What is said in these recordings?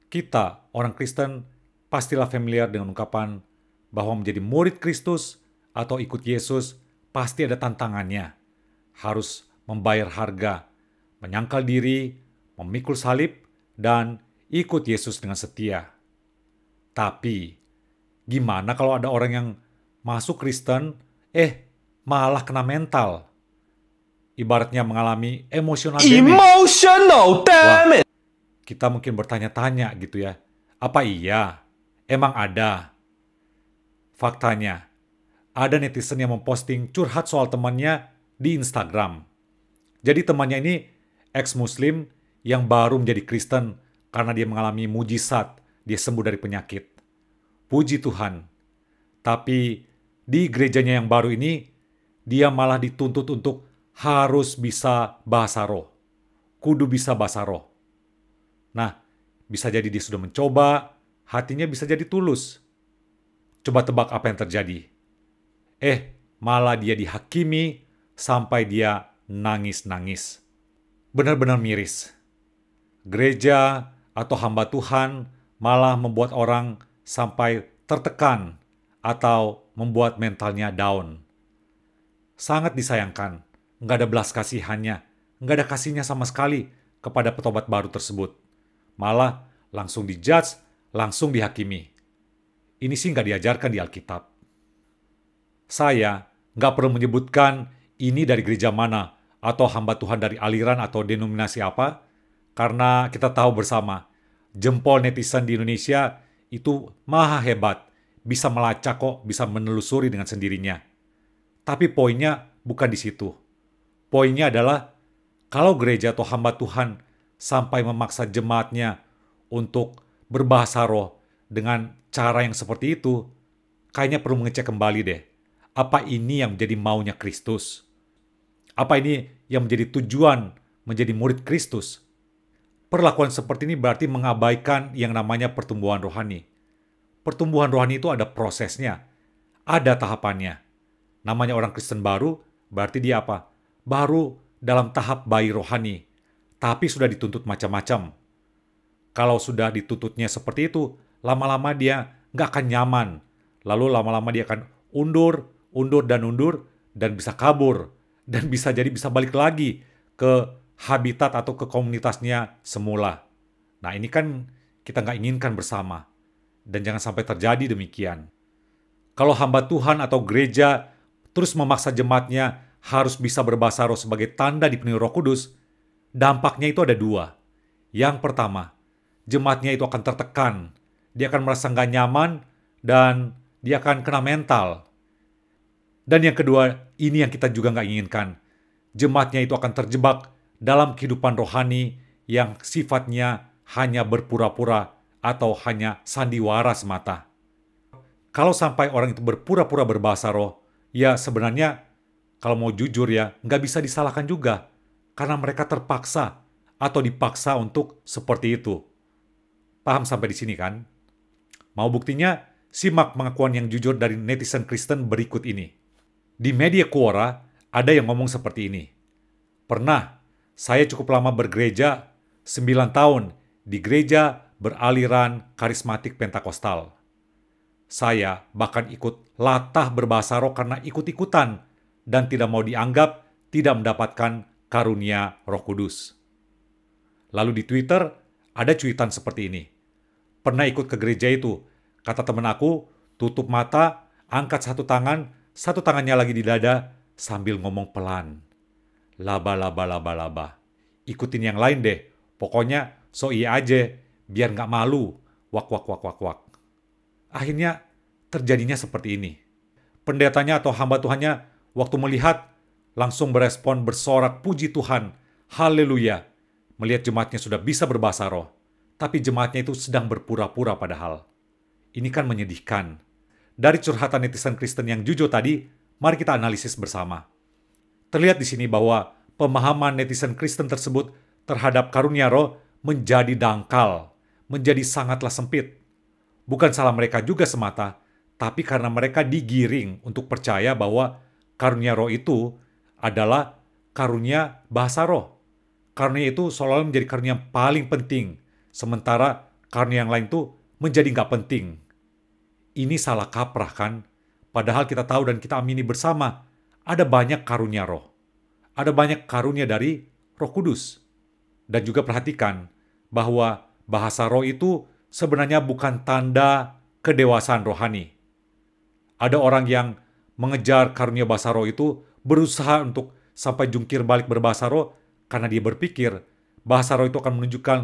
Kita, orang Kristen, pastilah familiar dengan ungkapan bahwa menjadi murid Kristus atau ikut Yesus pasti ada tantangannya. Harus membayar harga, menyangkal diri, memikul salib, dan ikut Yesus dengan setia. Tapi, gimana kalau ada orang yang masuk Kristen, malah kena mental? Ibaratnya mengalami emotional damage. Emotional damage. Kita mungkin bertanya-tanya gitu ya. Apa iya? Emang ada? Faktanya, ada netizen yang memposting curhat soal temannya di Instagram. Jadi temannya ini ex-muslim yang baru menjadi Kristen karena dia mengalami mujizat, dia sembuh dari penyakit. Puji Tuhan. Tapi di gerejanya yang baru ini, dia malah dituntut untuk harus bisa bahasa roh. Kudu bisa bahasa roh. Nah, bisa jadi dia sudah mencoba, hatinya bisa jadi tulus. Coba tebak apa yang terjadi. Malah dia dihakimi sampai dia nangis-nangis. Benar-benar miris. Gereja atau hamba Tuhan malah membuat orang sampai tertekan atau membuat mentalnya down. Sangat disayangkan, nggak ada belas kasihannya, nggak ada kasihnya sama sekali kepada petobat baru tersebut. Malah langsung dijudge, langsung dihakimi. Ini sih nggak diajarkan di Alkitab. Saya nggak perlu menyebutkan ini dari gereja mana atau hamba Tuhan dari aliran atau denominasi apa, karena kita tahu bersama, jempol netizen di Indonesia itu maha hebat, bisa melacak kok, bisa menelusuri dengan sendirinya. Tapi poinnya bukan di situ. Poinnya adalah, kalau gereja atau hamba Tuhan sampai memaksa jemaatnya untuk berbahasa roh dengan cara yang seperti itu, kayaknya perlu mengecek kembali deh. Apa ini yang menjadi maunya Kristus? Apa ini yang menjadi tujuan menjadi murid Kristus? Perlakuan seperti ini berarti mengabaikan yang namanya pertumbuhan rohani. Pertumbuhan rohani itu ada prosesnya, ada tahapannya. Namanya orang Kristen baru, berarti dia apa? Baru dalam tahap bayi rohani, tapi sudah dituntut macam-macam. Kalau sudah dituntutnya seperti itu, lama-lama dia nggak akan nyaman. Lalu lama-lama dia akan undur, dan bisa kabur. Dan bisa jadi bisa balik lagi ke habitat atau ke komunitasnya semula. Nah ini kan kita nggak inginkan bersama. Dan jangan sampai terjadi demikian. Kalau hamba Tuhan atau gereja terus memaksa jemaatnya harus bisa berbahasa roh sebagai tanda dipenuhi Roh Kudus, dampaknya itu ada dua. Yang pertama, jemaatnya itu akan tertekan, dia akan merasa nggak nyaman, dan dia akan kena mental. Dan yang kedua, ini yang kita juga nggak inginkan. Jemaatnya itu akan terjebak dalam kehidupan rohani yang sifatnya hanya berpura-pura atau hanya sandiwara semata. Kalau sampai orang itu berpura-pura berbahasa roh, ya sebenarnya kalau mau jujur ya, nggak bisa disalahkan juga. Karena mereka terpaksa atau dipaksa untuk seperti itu. Paham sampai di sini kan? Mau buktinya? Simak pengakuan yang jujur dari netizen Kristen berikut ini. Di media Quora, ada yang ngomong seperti ini. Pernah, saya cukup lama bergereja, 9 tahun, di gereja beraliran karismatik Pentakostal. Saya bahkan ikut latah berbahasa roh karena ikut-ikutan dan tidak mau dianggap tidak mendapatkan karunia Roh Kudus. Lalu di Twitter ada cuitan seperti ini. Pernah ikut ke gereja itu, kata temen aku, tutup mata, angkat satu tangannya lagi di dada sambil ngomong pelan. Laba, laba, laba, laba. Ikutin yang lain deh, pokoknya so iya aja, biar nggak malu. Wak, wak, wak, wak, wak. Akhirnya terjadinya seperti ini. Pendetanya atau hamba Tuhannya waktu melihat langsung berespon bersorak puji Tuhan, haleluya. Melihat jemaatnya sudah bisa berbahasa roh, tapi jemaatnya itu sedang berpura-pura padahal. Ini kan menyedihkan. Dari curhatan netizen Kristen yang jujur tadi, mari kita analisis bersama. Terlihat di sini bahwa pemahaman netizen Kristen tersebut terhadap karunia roh menjadi dangkal, menjadi sangatlah sempit. Bukan salah mereka juga semata, tapi karena mereka digiring untuk percaya bahwa karunia roh itu adalah karunia bahasa roh. Karunia itu seolah-olah menjadi karunia yang paling penting, sementara karunia yang lain tuh menjadi nggak penting. Ini salah kaprah kan? Padahal kita tahu dan kita amini bersama, ada banyak karunia roh. Ada banyak karunia dari Roh Kudus. Dan juga perhatikan bahwa bahasa roh itu sebenarnya bukan tanda kedewasaan rohani. Ada orang yang mengejar karunia bahasa roh itu berusaha untuk sampai jungkir balik berbahasa roh karena dia berpikir bahasa roh itu akan menunjukkan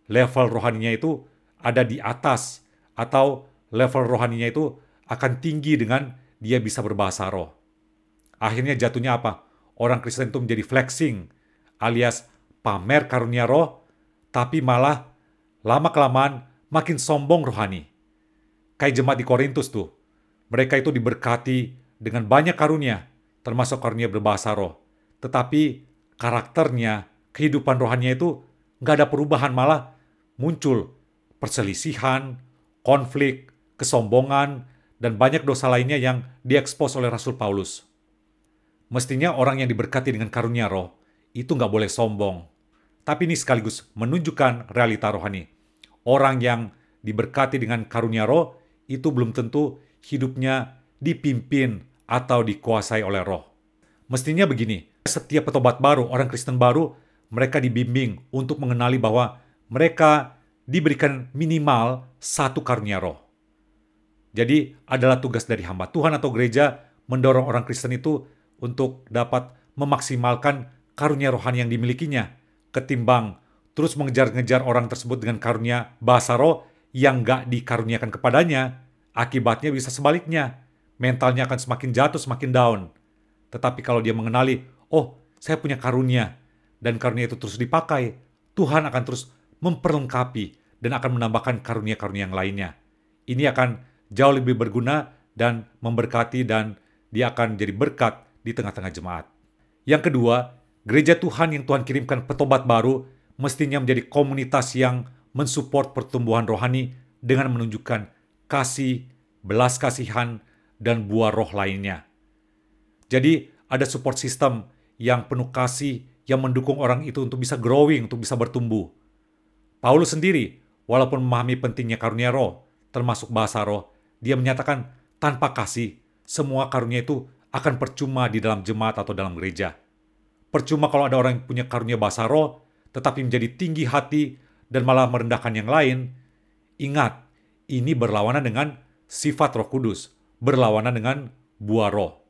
level rohaninya itu ada di atas atau level rohaninya itu akan tinggi dengan dia bisa berbahasa roh. Akhirnya jatuhnya apa? Orang Kristen itu menjadi flexing alias pamer karunia roh, tapi malah lama-kelamaan makin sombong rohani. Kayak jemaat di Korintus tuh. Mereka itu diberkati dengan banyak karunia, termasuk karunia berbahasa roh. Tetapi karakternya, kehidupan rohaninya itu nggak ada perubahan, malah muncul perselisihan, konflik, kesombongan, dan banyak dosa lainnya yang diekspos oleh Rasul Paulus. Mestinya orang yang diberkati dengan karunia roh itu nggak boleh sombong. Tapi ini sekaligus menunjukkan realita rohani. Orang yang diberkati dengan karunia roh itu belum tentu hidupnya dipimpin atau dikuasai oleh roh. Mestinya begini, setiap petobat baru, orang Kristen baru, mereka dibimbing untuk mengenali bahwa mereka diberikan minimal satu karunia roh. Jadi adalah tugas dari hamba Tuhan atau gereja mendorong orang Kristen itu untuk dapat memaksimalkan karunia rohani yang dimilikinya, ketimbang terus mengejar-ngejar orang tersebut dengan karunia bahasa roh yang nggak dikaruniakan kepadanya. Akibatnya bisa sebaliknya, mentalnya akan semakin jatuh, semakin down. Tetapi kalau dia mengenali, oh saya punya karunia, dan karunia itu terus dipakai, Tuhan akan terus memperlengkapi dan akan menambahkan karunia-karunia yang lainnya. Ini akan jauh lebih berguna dan memberkati, dan dia akan jadi berkat di tengah-tengah jemaat. Yang kedua, gereja Tuhan yang Tuhan kirimkan petobat baru mestinya menjadi komunitas yang mensupport pertumbuhan rohani dengan menunjukkan kasih, belas kasihan, dan buah roh lainnya. Jadi ada support system yang penuh kasih yang mendukung orang itu untuk bisa growing, untuk bisa bertumbuh. Paulus sendiri, walaupun memahami pentingnya karunia roh, termasuk bahasa roh, dia menyatakan tanpa kasih, semua karunia itu akan percuma di dalam jemaat atau dalam gereja. Percuma kalau ada orang yang punya karunia bahasa roh, tetapi menjadi tinggi hati dan malah merendahkan yang lain. Ingat, ini berlawanan dengan sifat Roh Kudus, berlawanan dengan buah roh.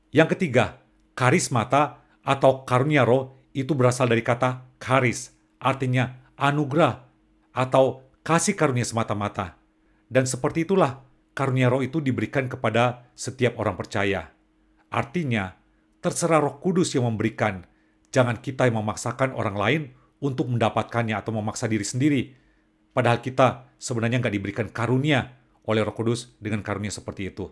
Yang ketiga, karismata atau karunia roh itu berasal dari kata charis, artinya anugerah atau kasih karunia semata-mata. Dan seperti itulah karunia roh itu diberikan kepada setiap orang percaya. Artinya, terserah Roh Kudus yang memberikan. Jangan kita yang memaksakan orang lain untuk mendapatkannya atau memaksa diri sendiri. Padahal kita sebenarnya nggak diberikan karunia oleh Roh Kudus dengan karunia seperti itu.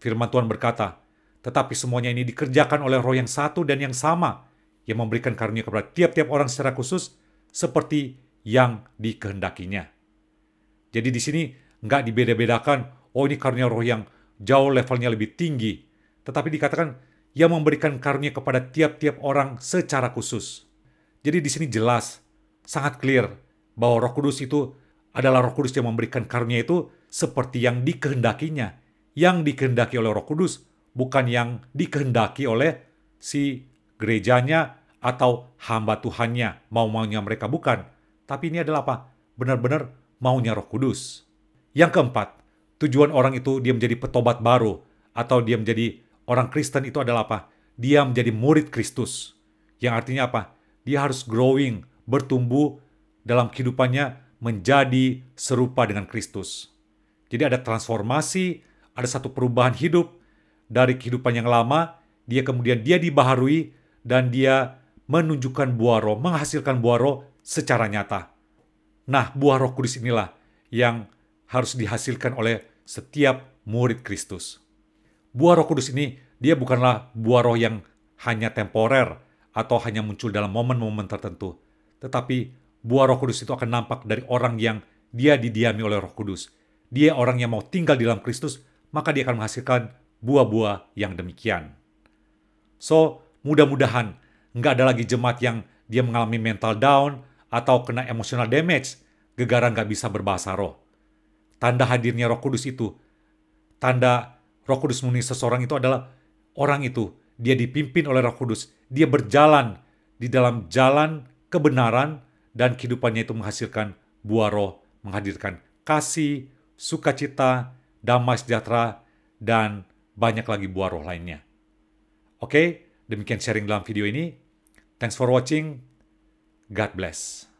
Firman Tuhan berkata, tetapi semuanya ini dikerjakan oleh Roh yang satu dan yang sama, yang memberikan karunia kepada tiap-tiap orang secara khusus, seperti yang dikehendakinya. Jadi di sini nggak dibeda-bedakan, oh ini karunia roh yang jauh levelnya lebih tinggi. Tetapi dikatakan yang memberikan karunia kepada tiap-tiap orang secara khusus. Jadi di sini jelas, sangat clear, bahwa Roh Kudus itu adalah Roh Kudus yang memberikan karunia itu seperti yang dikehendakinya. Yang dikehendaki oleh Roh Kudus, bukan yang dikehendaki oleh si gerejanya atau hamba Tuhannya, mau-maunya mereka bukan. Tapi ini adalah apa? Benar-benar maunya Roh Kudus. Yang keempat, tujuan orang itu dia menjadi petobat baru atau dia menjadi orang Kristen itu adalah apa? Dia menjadi murid Kristus. Yang artinya apa? Dia harus growing, bertumbuh dalam kehidupannya menjadi serupa dengan Kristus. Jadi ada transformasi, ada satu perubahan hidup dari kehidupan yang lama, dia kemudian dia dibaharui dan dia menunjukkan buah roh, menghasilkan buah roh secara nyata. Nah, buah Roh Kudus inilah yang harus dihasilkan oleh setiap murid Kristus. Buah Roh Kudus ini, dia bukanlah buah roh yang hanya temporer atau hanya muncul dalam momen-momen tertentu. Tetapi buah Roh Kudus itu akan nampak dari orang yang dia didiami oleh Roh Kudus. Dia orang yang mau tinggal di dalam Kristus, maka dia akan menghasilkan buah-buah yang demikian. So, mudah-mudahan nggak ada lagi jemaat yang dia mengalami mental down atau kena emotional damage Gegara nggak bisa berbahasa roh. Tanda hadirnya Roh Kudus itu, tanda Roh Kudus memenuhi seseorang itu adalah orang itu, dia dipimpin oleh Roh Kudus. Dia berjalan di dalam jalan kebenaran dan kehidupannya itu menghasilkan buah roh, menghadirkan kasih, sukacita, damai sejahtera, dan banyak lagi buah roh lainnya. Oke, demikian sharing dalam video ini. Thanks for watching. God bless.